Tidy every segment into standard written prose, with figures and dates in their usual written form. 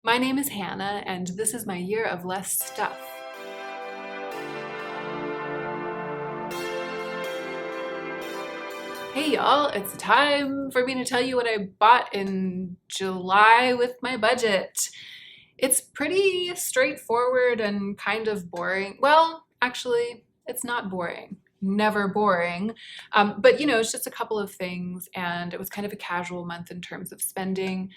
My name is Hannah, and this is my year of less stuff. Hey y'all, it's time for me to tell you what I bought in July with my budget. It's pretty straightforward and kind of boring. Well, actually, it's not boring. Never boring. But it's just a couple of things, and it was kind of a casual month in terms of spending.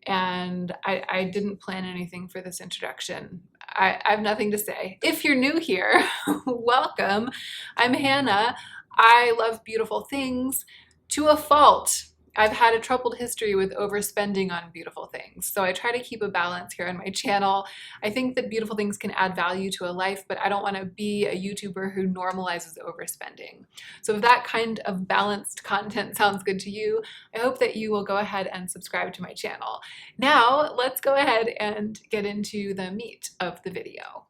And I didn't plan anything for this introduction. I have nothing to say. If you're new here, welcome. I'm Hannah. I love beautiful things to a fault. I've had a troubled history with overspending on beautiful things, so I try to keep a balance here on my channel. I think that beautiful things can add value to a life, but I don't want to be a YouTuber who normalizes overspending. So if that kind of balanced content sounds good to you, I hope that you will go ahead and subscribe to my channel. Now, let's go ahead and get into the meat of the video.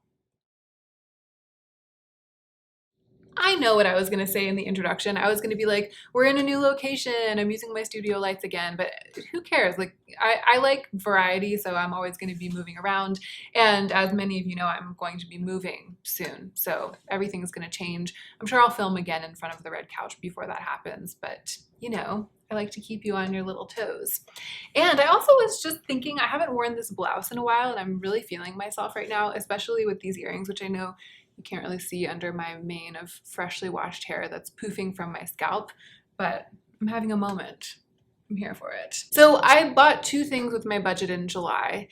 I know what I was going to say in the introduction. I was going to be like, we're in a new location, I'm using my studio lights again, but who cares? Like, I like variety, so I'm always going to be moving around. And as many of you know, I'm going to be moving soon, so everything's going to change. I'm sure I'll film again in front of the red couch before that happens, but I like to keep you on your little toes. And I also was just thinking, I haven't worn this blouse in a while, and I'm really feeling myself right now, especially with these earrings, which I know you can't really see under my mane of freshly washed hair that's poofing from my scalp, but I'm having a moment. I'm here for it. So I bought two things with my budget in July,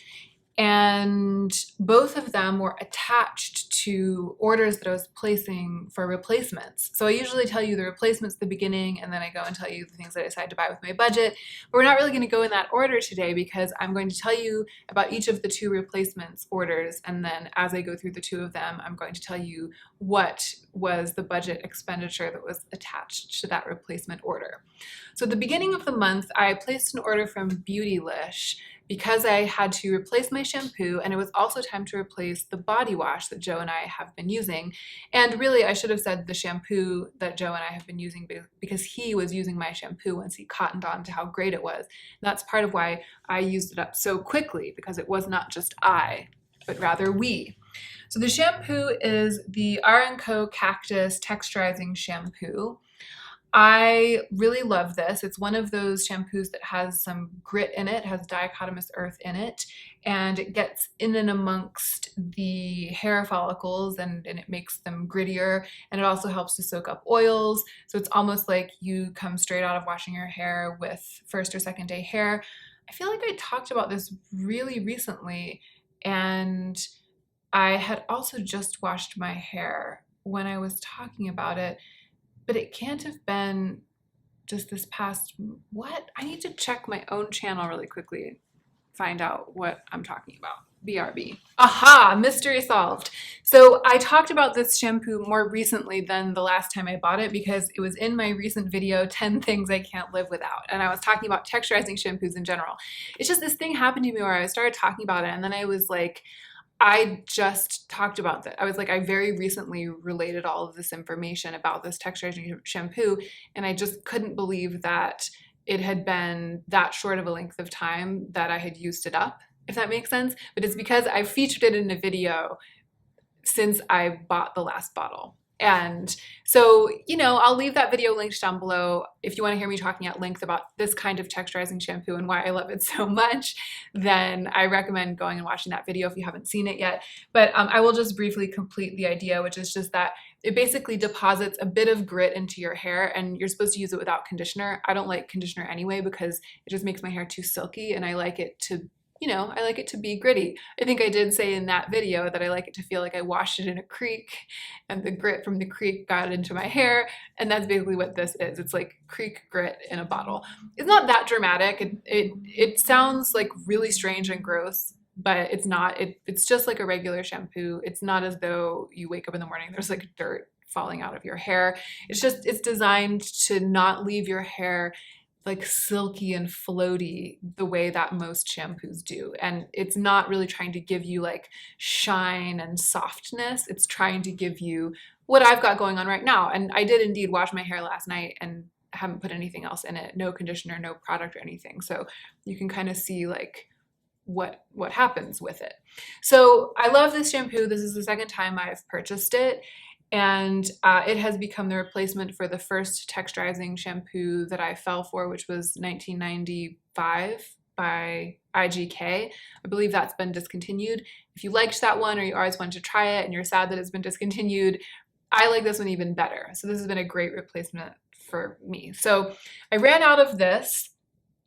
and both of them were attached to orders that I was placing for replacements. So I usually tell you the replacements at the beginning, and then I go and tell you the things that I decide to buy with my budget. But we're not really going to go in that order today, because I'm going to tell you about each of the two replacements orders, and then as I go through the two of them, I'm going to tell you what was the budget expenditure that was attached to that replacement order. So at the beginning of the month, I placed an order from Beautylish because I had to replace my shampoo, and it was also time to replace the body wash that Joe and I have been using. And really, I should have said the shampoo that Joe and I have been using, because he was using my shampoo once he cottoned on to how great it was. And that's part of why I used it up so quickly, because it was not just I, but rather we. So the shampoo is the r&co Cactus Texturizing Shampoo. I really love this. It's one of those shampoos that has some grit in it, has dichotomous earth in it, and it gets in and amongst the hair follicles and it makes them grittier, and it also helps to soak up oils. So it's almost like you come straight out of washing your hair with first or second day hair. I feel like I talked about this really recently, and I had also just washed my hair when I was talking about it. But it can't have been just this past, what? I need to check my own channel really quickly, find out what I'm talking about. BRB. Aha, mystery solved. So I talked about this shampoo more recently than the last time I bought it, because it was in my recent video, 10 things I can't live without. And I was talking about texturizing shampoos in general. It's just this thing happened to me where I started talking about it, and then I was like, I just talked about that. I was like, I very recently related all of this information about this texturizing shampoo, and I just couldn't believe that it had been that short of a length of time that I had used it up, if that makes sense. But it's because I featured it in a video since I bought the last bottle. And so, I'll leave that video linked down below. If you want to hear me talking at length about this kind of texturizing shampoo and why I love it so much, then I recommend going and watching that video if you haven't seen it yet. But I will just briefly complete the idea, which is just that it basically deposits a bit of grit into your hair, and you're supposed to use it without conditioner. I don't like conditioner anyway, because it just makes my hair too silky, and I like it to I like it to be gritty. I think I did say in that video that I like it to feel like I washed it in a creek, and the grit from the creek got into my hair, and that's basically what this is. It's like creek grit in a bottle. It's not that dramatic. It sounds like really strange and gross, but it's not. It's just like a regular shampoo. It's not as though you wake up in the morning, there's like dirt falling out of your hair. It's designed to not leave your hair like silky and floaty the way that most shampoos do. And it's not really trying to give you like shine and softness. It's trying to give you what I've got going on right now. And I did indeed wash my hair last night and haven't put anything else in it. No conditioner, no product or anything. So you can kind of see like what happens with it. So I love this shampoo. This is the second time I've purchased it, and it has become the replacement for the first texturizing shampoo that I fell for, which was 1995 by IGK. I believe that's been discontinued. If you liked that one or you always wanted to try it and you're sad that it's been discontinued, I like this one even better. So this has been a great replacement for me. So I ran out of this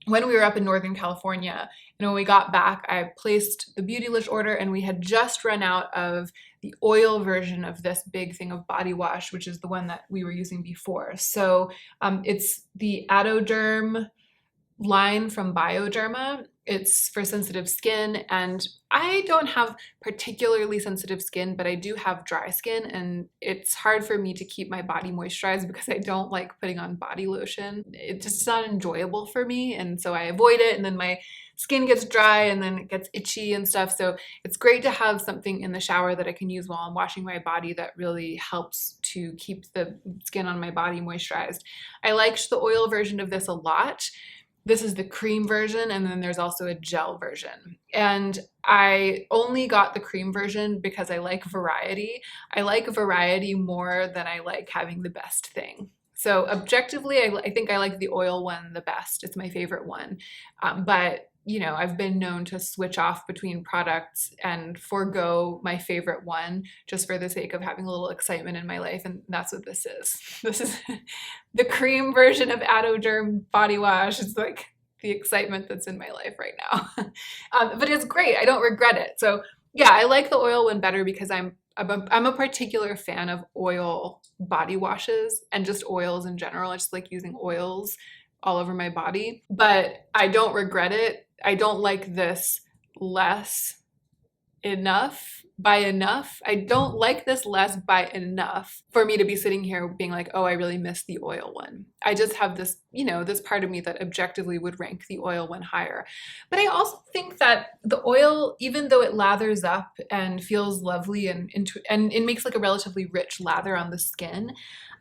when we were up in Northern California, and when we got back, I placed the Beautylish order, and we had just run out of the oil version of this big thing of body wash, which is the one that we were using before. So it's the Adoderm line from Bioderma. It's for sensitive skin, and I don't have particularly sensitive skin, but I do have dry skin, and it's hard for me to keep my body moisturized because I don't like putting on body lotion. It's just not enjoyable for me, and so I avoid it, and then my skin gets dry and then it gets itchy and stuff. So it's great to have something in the shower that I can use while I'm washing my body that really helps to keep the skin on my body moisturized. I liked the oil version of this a lot. This is the cream version, and then there's also a gel version. And I only got the cream version because I like variety. I like variety more than I like having the best thing. So objectively, I think I like the oil one the best. It's my favorite one. But you know, I've been known to switch off between products and forego my favorite one just for the sake of having a little excitement in my life, and that's what this is. This is the cream version of Adoderm body wash. It's like the excitement that's in my life right now. But it's great. I don't regret it. So yeah, I like the oil one better because I'm a particular fan of oil body washes and just oils in general. I just like using oils all over my body, but I don't regret it. I don't like this less enough by enough. I don't like this less by enough for me to be sitting here being like, oh, I really miss the oil one. I just have this, you know, this part of me that objectively would rank the oil one higher. But I also think that the oil, even though it lathers up and feels lovely and it makes like a relatively rich lather on the skin,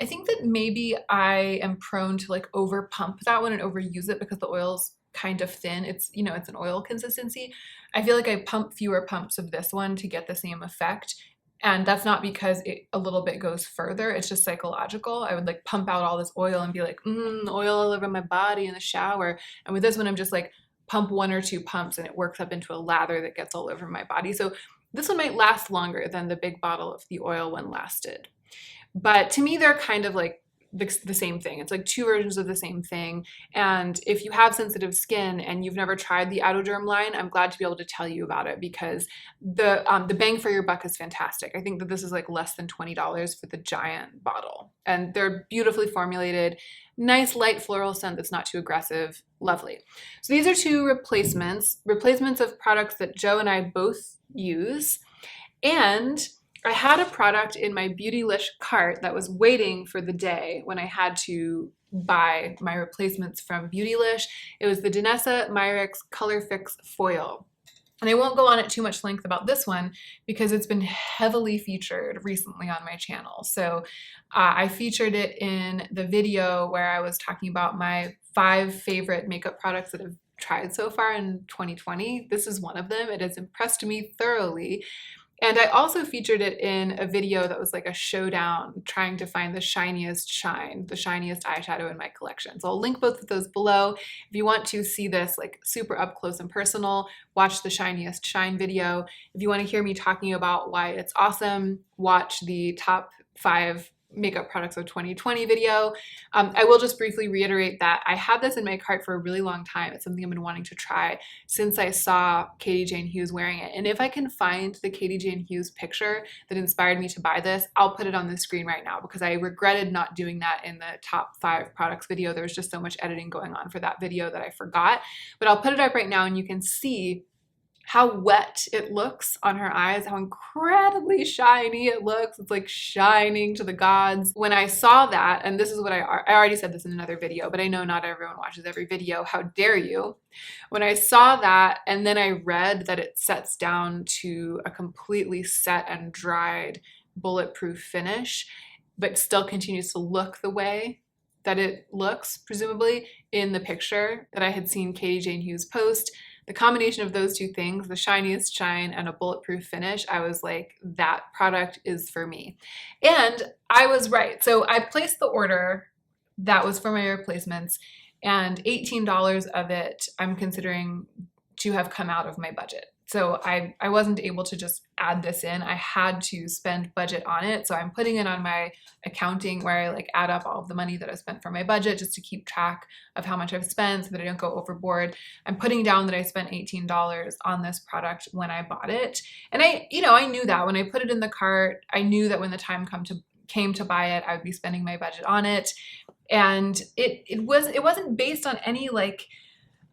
I think that maybe I am prone to like over pump that one and overuse it because the oil's kind of thin. It's, you know, it's an oil consistency. I feel like I pump fewer pumps of this one to get the same effect. And that's not because it a little bit goes further. It's just psychological. I would like pump out all this oil and be like, oil all over my body in the shower. And with this one, I'm just like pump 1 or 2 pumps and it works up into a lather that gets all over my body. So this one might last longer than the big bottle of the oil one lasted. But to me, they're kind of like the same thing. It's like 2 versions of the same thing. And if you have sensitive skin and you've never tried the Adoderm line, I'm glad to be able to tell you about it because the bang for your buck is fantastic. I think that this is like less than $20 for the giant bottle. And they're beautifully formulated, nice light floral scent that's not too aggressive, lovely. So these are 2 replacements of products that Joe and I both use. And I had a product in my Beautylish cart that was waiting for the day when I had to buy my replacements from Beautylish. It was the Danessa Myricks Color Fix Foil. And I won't go on at too much length about this one because it's been heavily featured recently on my channel. So I featured it in the video where I was talking about my 5 favorite makeup products that I've tried so far in 2020. This is one of them. It has impressed me thoroughly. And I also featured it in a video that was like a showdown trying to find the shiniest shine, the shiniest eyeshadow in my collection. So I'll link both of those below. If you want to see this like super up close and personal, watch the shiniest shine video. If you want to hear me talking about why it's awesome, watch the top 5 makeup products of 2020 video. I will just briefly reiterate that I had this in my cart for a really long time. It's something I've been wanting to try since I saw Katie Jane Hughes wearing it. And if I can find the Katie Jane Hughes picture that inspired me to buy this, I'll put it on the screen right now because I regretted not doing that in the top 5 products video. There was just so much editing going on for that video that I forgot. But I'll put it up right now and you can see how wet it looks on her eyes, how incredibly shiny it looks. It's like shining to the gods. When I saw that, and this is what I already said this in another video, but I know not everyone watches every video. How dare you? When I saw that, and then I read that it sets down to a completely set and dried bulletproof finish, but still continues to look the way that it looks, presumably, in the picture that I had seen Katie Jane Hughes post, The combination of those two things, the shiniest shine and a bulletproof finish, I was like, that product is for me. And I was right. So I placed the order that was for my replacements, and $18 of it I'm considering to have come out of my budget. So I wasn't able to just add this in. I had to spend budget on it. So I'm putting it on my accounting where I like add up all of the money that I spent for my budget just to keep track of how much I've spent so that I don't go overboard. I'm putting down that I spent $18 on this product when I bought it. And I knew that when I put it in the cart, I knew that when the time came to buy it, I would be spending my budget on it. And it wasn't based on any like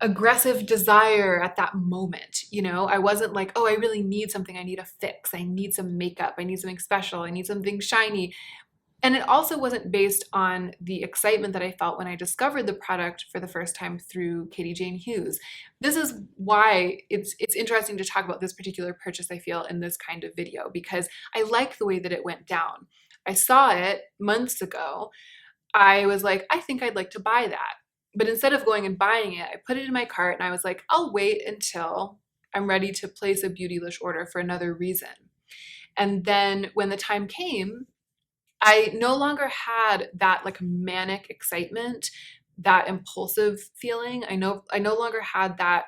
aggressive desire at that moment. I wasn't like, oh, I really need something. I need a fix. I need some makeup. I need something special. I need something shiny. And it also wasn't based on the excitement that I felt when I discovered the product for the first time through Katie Jane Hughes. This is why it's interesting to talk about this particular purchase, I feel, in this kind of video, because I like the way that it went down. I saw it months ago. I was like, I think I'd like to buy that. But instead of going and buying it, I put it in my cart and I was like, I'll wait until I'm ready to place a Beautylish order for another reason. And then when the time came, I no longer had that like manic excitement, that impulsive feeling. I no longer had that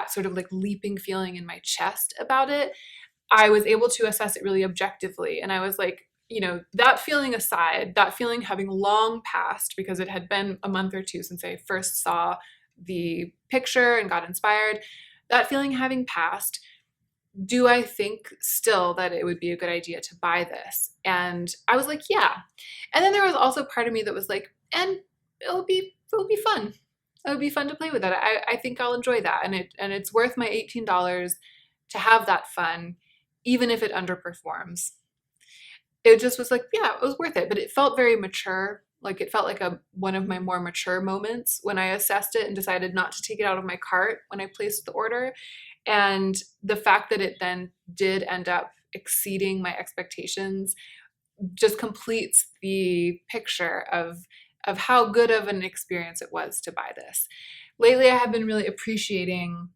sort of like leaping feeling in my chest about it. I was able to assess it really objectively. And I was like, that feeling aside, that feeling having long passed because it had been a month or two since I first saw the picture and got inspired, that feeling having passed, do I think still that it would be a good idea to buy this? And I was like, yeah. And then there was also part of me that was like, and it'll be fun. It would be fun to play with it. I think I'll enjoy that. And it's worth my $18 to have that fun, even if it underperforms. It just was like, yeah, it was worth it. But it felt very mature. Like it felt like one of my more mature moments when I assessed it and decided not to take it out of my cart when I placed the order. And the fact that it then did end up exceeding my expectations just completes the picture of how good of an experience it was to buy this. Lately, I have been really appreciating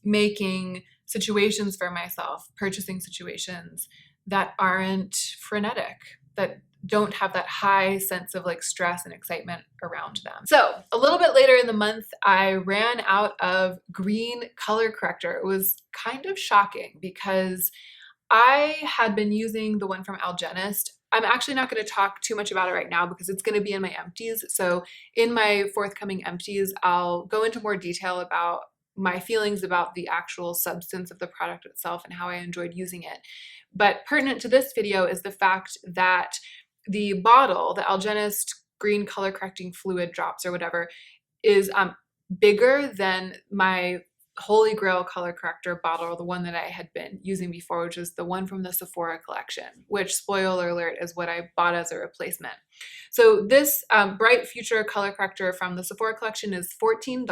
making situations for myself, purchasing situations that aren't frenetic, that don't have that high sense of like stress and excitement around them. So a little bit later in the month, I ran out of green color corrector. It was kind of shocking because I had been using the one from Algenist. I'm actually not going to talk too much about it right now because it's going to be in my empties. So in my forthcoming empties, I'll go into more detail about my feelings about the actual substance of the product itself and how I enjoyed using it. But pertinent to this video is the fact that the bottle, the Algenist green color correcting fluid drops or whatever, is bigger than my Holy Grail color corrector bottle, the one that I had been using before, which is the one from the Sephora collection, which, spoiler alert, is what I bought as a replacement. So this Bright Future color corrector from the Sephora collection is $14.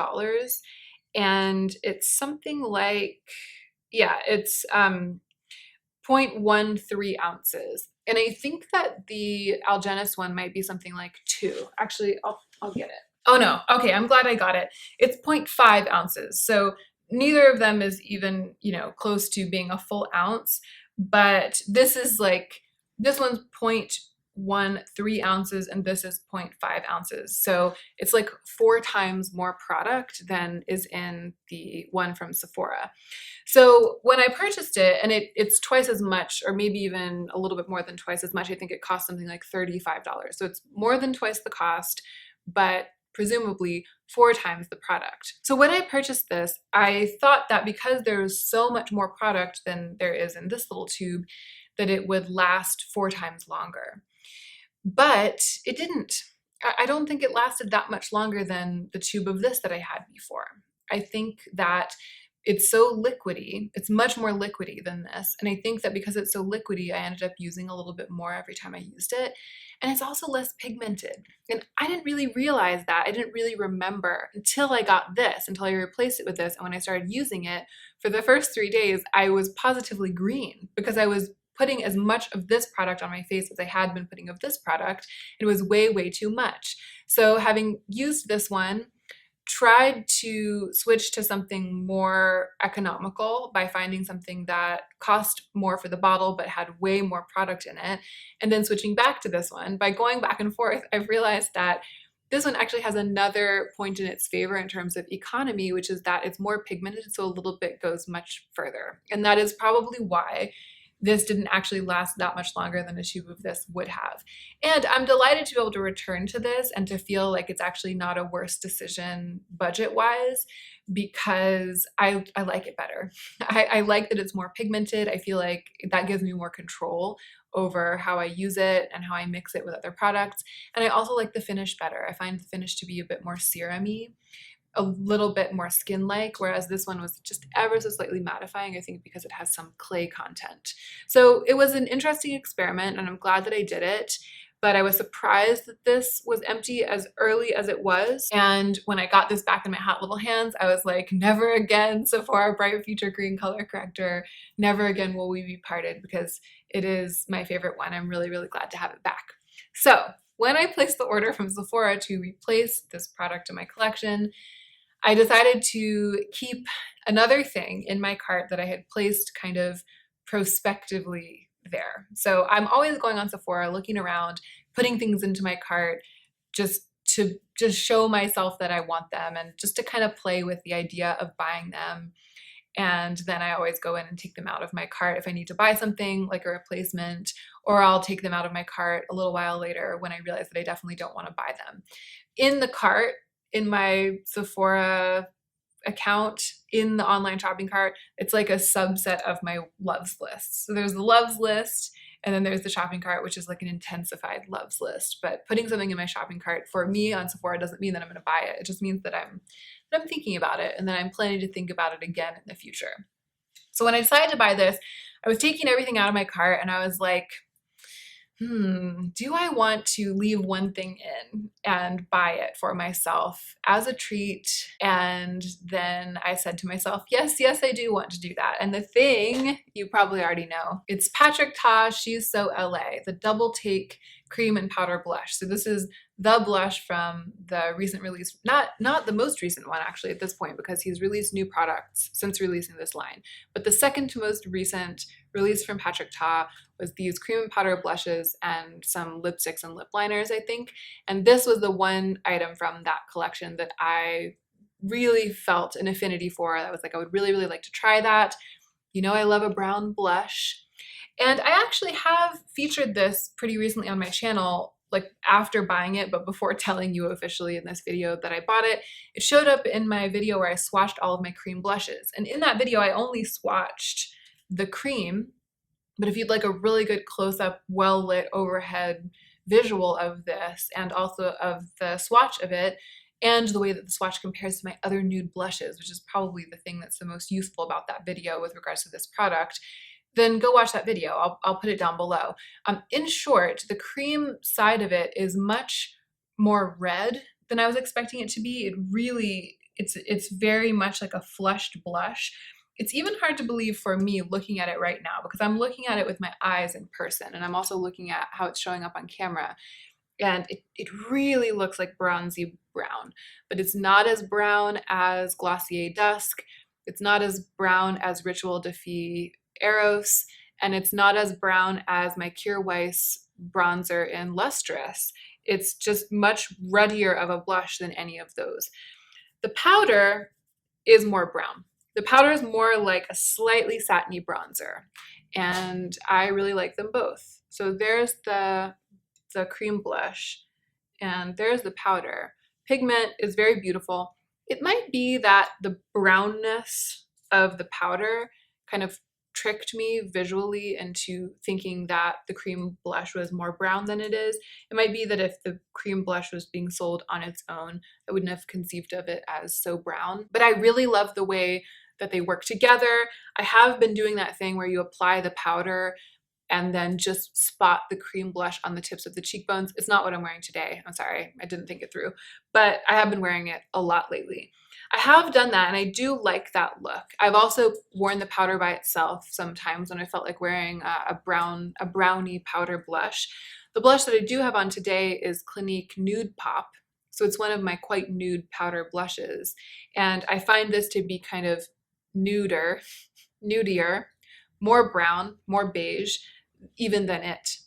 And it's something like, it's 0.13 ounces. And I think that the Algenist one might be something like 2. Actually, I'll get it. Oh no, okay, I'm glad I got it. It's 0.5 ounces. So neither of them is even, close to being a full ounce, but this one's 0.13 ounces and this is 0.5 ounces. So it's like 4 times more product than is in the one from Sephora. So when I purchased it, and it's twice as much, or maybe even a little bit more than twice as much, I think it cost something like $35. So it's more than twice the cost, but presumably 4 times the product. So when I purchased this, I thought that because there was so much more product than there is in this little tube, that it would last 4 times longer. But it didn't. I don't think it lasted that much longer than the tube of this that I had before. I think that it's so liquidy. It's much more liquidy than this. And I think that because it's so liquidy, I ended up using a little bit more every time I used it. And it's also less pigmented. And I didn't really realize that. I didn't really remember until I got this, until I replaced it with this. And when I started using it, for the first 3 days, I was positively green because I was putting as much of this product on my face as I had been putting of this product. It was way, way too much. So having used this one, tried to switch to something more economical by finding something that cost more for the bottle but had way more product in it, and then switching back to this one. By going back and forth, I've realized that this one actually has another point in its favor in terms of economy, which is that it's more pigmented, so a little bit goes much further. And that is probably why this didn't actually last that much longer than a tube of this would have. And I'm delighted to be able to return to this and to feel like it's actually not a worse decision budget-wise, because I like it better. I like that it's more pigmented. I feel like that gives me more control over how I use it and how I mix it with other products. And I also like the finish better. I find the finish to be a bit more serum-y, a little bit more skin-like, whereas this one was just ever so slightly mattifying, I think because it has some clay content. So it was an interesting experiment, and I'm glad that I did it, but I was surprised that this was empty as early as it was. And when I got this back in my hot little hands, I was like, never again, Sephora Bright Future Green Color Corrector. Never again will we be parted, because it is my favorite one. I'm really, really glad to have it back. So when I placed the order from Sephora to replace this product in my collection, I decided to keep another thing in my cart that I had placed kind of prospectively there. So I'm always going on Sephora, looking around, putting things into my cart just to show myself that I want them, and just to kind of play with the idea of buying them. And then I always go in and take them out of my cart if I need to buy something like a replacement, or I'll take them out of my cart a little while later when I realize that I definitely don't want to buy them. In the cart, in my Sephora account, in the online shopping cart, it's like a subset of my loves list. So there's the loves list, and then there's the shopping cart, which is like an intensified loves list. But putting something in my shopping cart for me on Sephora doesn't mean that I'm going to buy it. It just means that I'm thinking about it, and that I'm planning to think about it again in the future. So when I decided to buy this, I was taking everything out of my cart, and I was like, do I want to leave one thing in and buy it for myself as a treat? And then I said to myself, yes, I do want to do that. And the thing, you probably already know, it's Patrick Ta She's So LA, the Double Take Cream and Powder Blush. So this is the blush from the recent release, not the most recent one actually at this point, because he's released new products since releasing this line. But the second to most recent release from Patrick Ta was these cream and powder blushes and some lipsticks and lip liners, I think. And this was the one item from that collection that I really felt an affinity for. I was like, I would really, really like to try that. You know, I love a brown blush. And I actually have featured this pretty recently on my channel, like after buying it, but before telling you officially in this video that I bought it. It showed up in my video where I swatched all of my cream blushes. And in that video, I only swatched the cream, but if you'd like a really good close-up, well-lit overhead visual of this, and also of the swatch of it, and the way that the swatch compares to my other nude blushes, which is probably the thing that's the most useful about that video with regards to this product, then go watch that video. I'll put it down below. In short, the cream side of it is much more red than I was expecting it to be. It's very much like a flushed blush. It's even hard to believe for me looking at it right now, because I'm looking at it with my eyes in person, and I'm also looking at how it's showing up on camera. And it really looks like bronzy brown, but it's not as brown as Glossier Dusk. It's not as brown as Ritual de Fille Eros, and it's not as brown as my Kjaer Weis bronzer in Lustrous. It's just much ruddier of a blush than any of those. The powder is more brown. The powder is more like a slightly satiny bronzer, and I really like them both. So there's the cream blush, and there's the powder. Pigment is very beautiful. It might be that the brownness of the powder kind of tricked me visually into thinking that the cream blush was more brown than it is. It might be that if the cream blush was being sold on its own, I wouldn't have conceived of it as so brown. But I really love the way that they work together. I have been doing that thing where you apply the powder and then just spot the cream blush on the tips of the cheekbones. It's not what I'm wearing today. I'm sorry, I didn't think it through, but I have been wearing it a lot lately. I have done that, and I do like that look. I've also worn the powder by itself sometimes when I felt like wearing a brownie powder blush. The blush that I do have on today is Clinique Nude Pop, So it's one of my quite nude powder blushes. And I find this to be kind of nudier, more brown, more beige, even than it.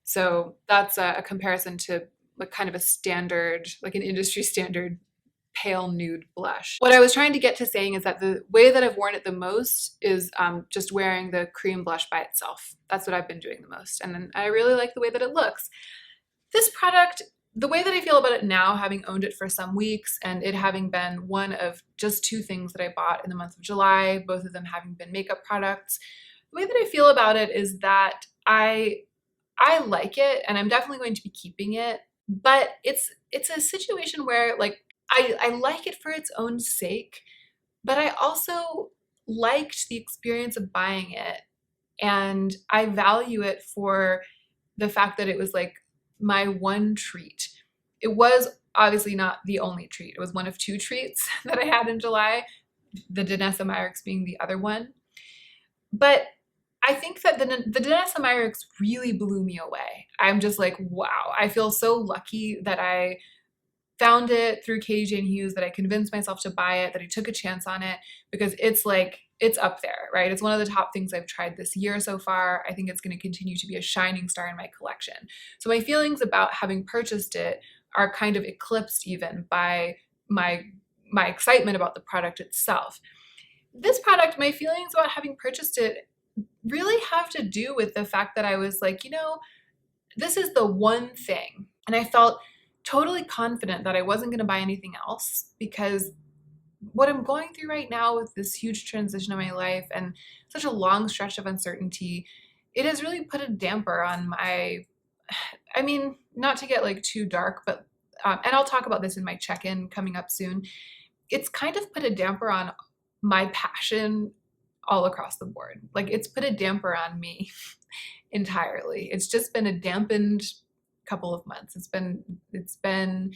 So that's a comparison to like kind of a standard, like an industry standard pale nude blush. What I was trying to get to saying is that the way that I've worn it the most is just wearing the cream blush by itself. That's what I've been doing the most. And then I really like the way that it looks. This product, the way that I feel about it now, having owned it for some weeks and it having been one of just 2 things that I bought in the month of July, both of them having been makeup products, the way that I feel about it is that I like it and I'm definitely going to be keeping it, but it's a situation where like I like it for its own sake, but I also liked the experience of buying it and I value it for the fact that it was like my one treat. It was obviously not the only treat. It was one of 2 treats that I had in July, the Danessa Myricks being the other one. But I think that the Danessa Myricks really blew me away. I'm just like, wow, I feel so lucky that I found it through Katie Jane Hughes, that I convinced myself to buy it, that I took a chance on it, because it's like, it's up there, right? It's one of the top things I've tried this year so far. I think it's going to continue to be a shining star in my collection. So my feelings about having purchased it are kind of eclipsed even by my excitement about the product itself. This product, my feelings about having purchased it really have to do with the fact that I was like, you know, this is the one thing. And I felt totally confident that I wasn't going to buy anything else, because what I'm going through right now with this huge transition in my life and such a long stretch of uncertainty, it has really put a damper on my, I mean, not to get like too dark, but, and I'll talk about this in my check-in coming up soon. It's kind of put a damper on my passion all across the board. Like it's put a damper on me entirely. It's just been a dampened couple of months. It's been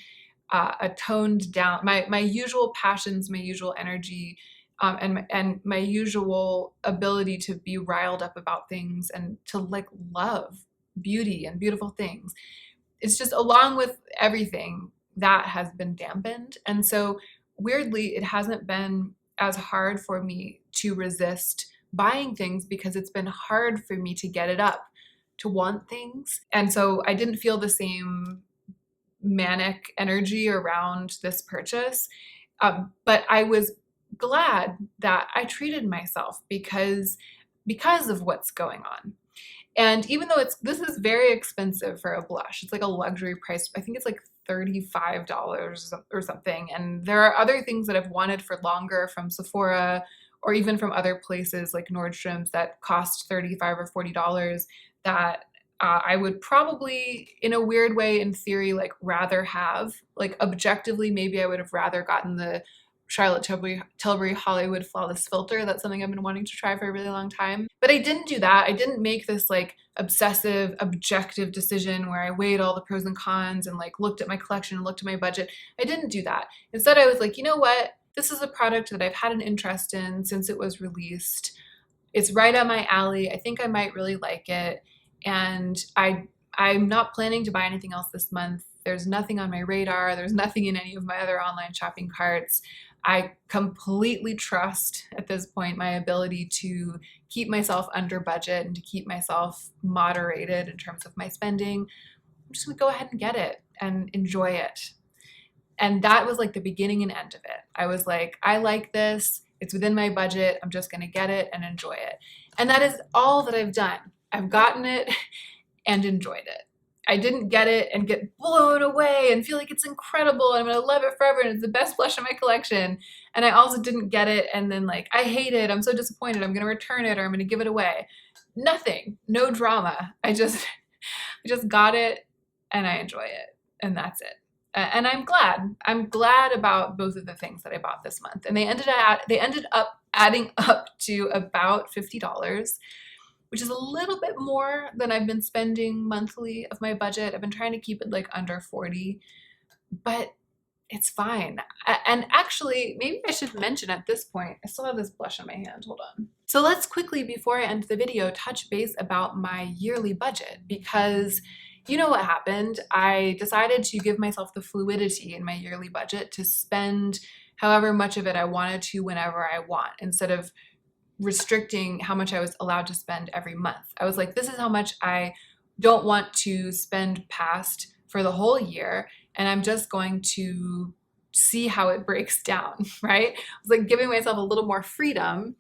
a toned down, my usual passions, my usual energy, and my usual ability to be riled up about things and to like love beauty and beautiful things. It's just, along with everything, that has been dampened. And so weirdly, it hasn't been as hard for me to resist buying things, because it's been hard for me to get it up to want things. And so I didn't feel the same manic energy around this purchase. But I was glad that I treated myself because of what's going on. And even though this is very expensive for a blush, it's like a luxury price. I think it's like $35 or something. And there are other things that I've wanted for longer from Sephora or even from other places like Nordstrom's that cost $35 or $40 that I would probably, in a weird way, in theory, like rather have. Like objectively, maybe I would have rather gotten the Charlotte Tilbury Hollywood Flawless Filter. That's something I've been wanting to try for a really long time. But I didn't do that. I didn't make this like obsessive, objective decision where I weighed all the pros and cons and like looked at my collection and looked at my budget. I didn't do that. Instead, I was like, you know what? This is a product that I've had an interest in since it was released. It's right up my alley. I think I might really like it. And I'm not planning to buy anything else this month. There's nothing on my radar. There's nothing in any of my other online shopping carts. I completely trust at this point my ability to keep myself under budget and to keep myself moderated in terms of my spending. I'm just gonna go ahead and get it and enjoy it. And that was like the beginning and end of it. I was like, I like this. It's within my budget. I'm just gonna get it and enjoy it. And that is all that I've done. I've gotten it and enjoyed it. I didn't get it and get blown away and feel like it's incredible and I'm gonna love it forever and it's the best blush in my collection. And I also didn't get it and then like, I hate it, I'm so disappointed, I'm gonna return it or I'm gonna give it away. Nothing, no drama. I just got it and I enjoy it and that's it. And I'm glad about both of the things that I bought this month. And they ended up adding up to about $50. Which is a little bit more than I've been spending monthly of my budget. I've been trying to keep it like under 40, but it's fine. And actually, maybe I should mention at this point, I still have this blush on my hand, hold on. So let's quickly, before I end the video, touch base about my yearly budget, because You know what happened? I decided to give myself the fluidity in my yearly budget to spend however much of it I wanted to whenever I want, instead of restricting how much I was allowed to spend every month. I was like, this is how much I don't want to spend past for the whole year, and I'm just going to see how it breaks down, right? I was like giving myself a little more freedom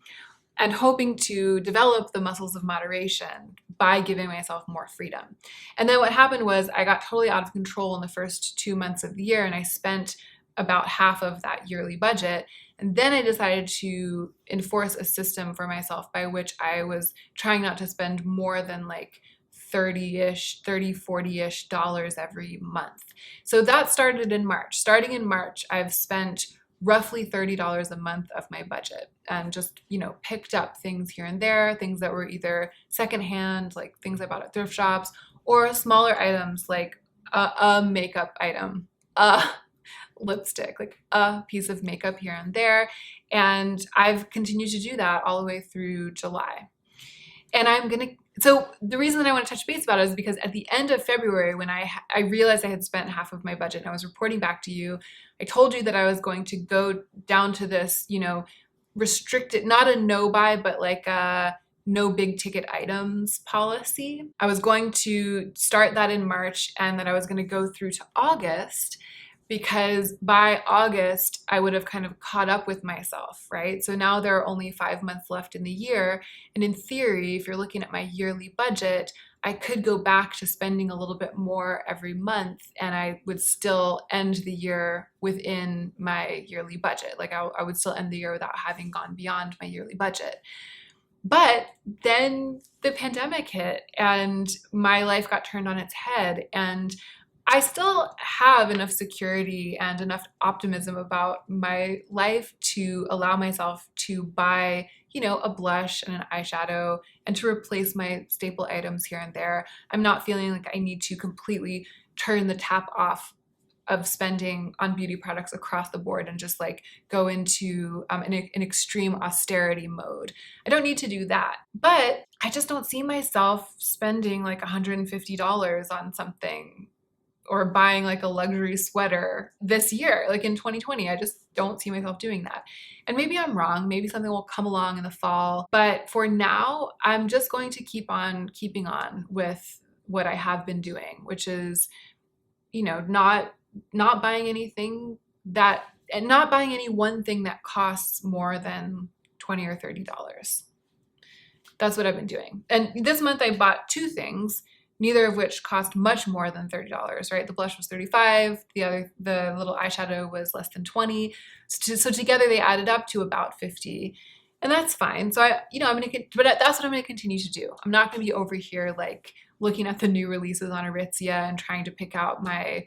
and hoping to develop the muscles of moderation by giving myself more freedom. And then what happened was I got totally out of control in the first 2 months of the year, and I spent about half of that yearly budget. And then I decided to enforce a system for myself by which I was trying not to spend more than like 30-ish, 30, 40-ish dollars every month. So that started in March. Starting in March, I've spent roughly $30 a month of my budget, and just, picked up things here and there, things that were either secondhand, like things I bought at thrift shops, or smaller items like a makeup item, a lipstick, like a piece of makeup here and there. And I've continued to do that all the way through July. And so the reason that I want to touch base about it is because at the end of February, when I realized I had spent half of my budget and I was reporting back to you, I told you that I was going to go down to this, restricted, not a no buy, but like a no big ticket items policy. I was going to start that in March, and that I was going to go through to August, because by August, I would have kind of caught up with myself, right? So now there are only 5 months left in the year. And in theory, if you're looking at my yearly budget, I could go back to spending a little bit more every month, and I would still end the year within my yearly budget. Like I would still end the year without having gone beyond my yearly budget. But then the pandemic hit and my life got turned on its head, and I still have enough security and enough optimism about my life to allow myself to buy, a blush and an eyeshadow, and to replace my staple items here and there. I'm not feeling like I need to completely turn the tap off of spending on beauty products across the board and just like go into an extreme austerity mode. I don't need to do that, but I just don't see myself spending like $150 on something, or buying like a luxury sweater this year, like in 2020. I just don't see myself doing that. And maybe I'm wrong. Maybe something will come along in the fall. But for now, I'm just going to keep on keeping on with what I have been doing, which is, not buying anything and not buying any one thing that costs more than $20 or $30. That's what I've been doing. And this month I bought 2 things, neither of which cost much more than $30, right? The blush was $35, the little eyeshadow was less than $20. So together they added up to about $50, and that's fine. So but that's what I'm gonna continue to do. I'm not gonna be over here like looking at the new releases on Aritzia and trying to pick out my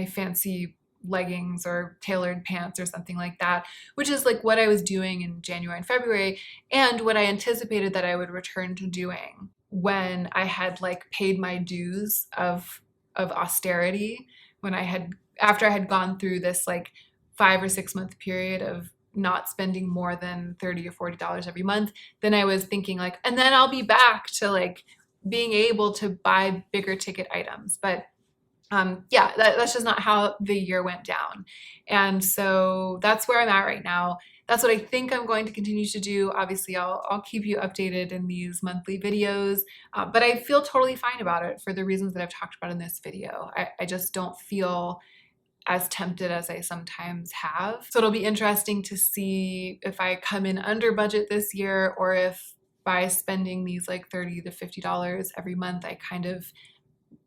fancy leggings or tailored pants or something like that, which is like what I was doing in January and February, and what I anticipated that I would return to doing when I had like paid my dues of austerity, after I had gone through this like 5 or 6 month period of not spending more than $30 or $40 every month. Then I was thinking like, and then I'll be back to like being able to buy bigger ticket items. But that's just not how the year went down. And so that's where I'm at right now. That's what I think I'm going to continue to do. Obviously, I'll keep you updated in these monthly videos, but I feel totally fine about it for the reasons that I've talked about in this video. I just don't feel as tempted as I sometimes have. So it'll be interesting to see if I come in under budget this year, or if by spending these like $30 to $50 every month, I kind of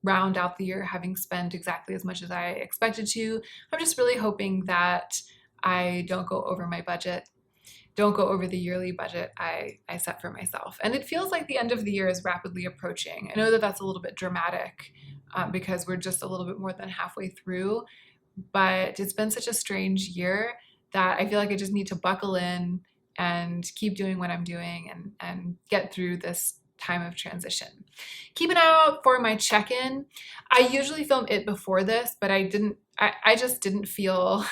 round out the year having spent exactly as much as I expected to. I'm just really hoping that I don't go over my budget, don't go over the yearly budget I set for myself. And it feels like the end of the year is rapidly approaching. I know that that's a little bit dramatic because we're just a little bit more than halfway through, but it's been such a strange year that I feel like I just need to buckle in and keep doing what I'm doing and get through this time of transition. Keep an eye out for my check-in. I usually film it before this, but I just didn't feel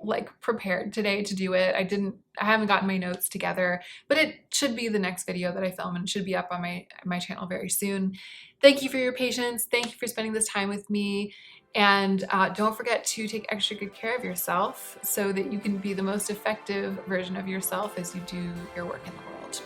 like prepared today to do it. I haven't gotten my notes together, but it should be the next video that I film and it should be up on my channel very soon. Thank you for your patience. Thank you for spending this time with me. And don't forget to take extra good care of yourself so that you can be the most effective version of yourself as you do your work in the world.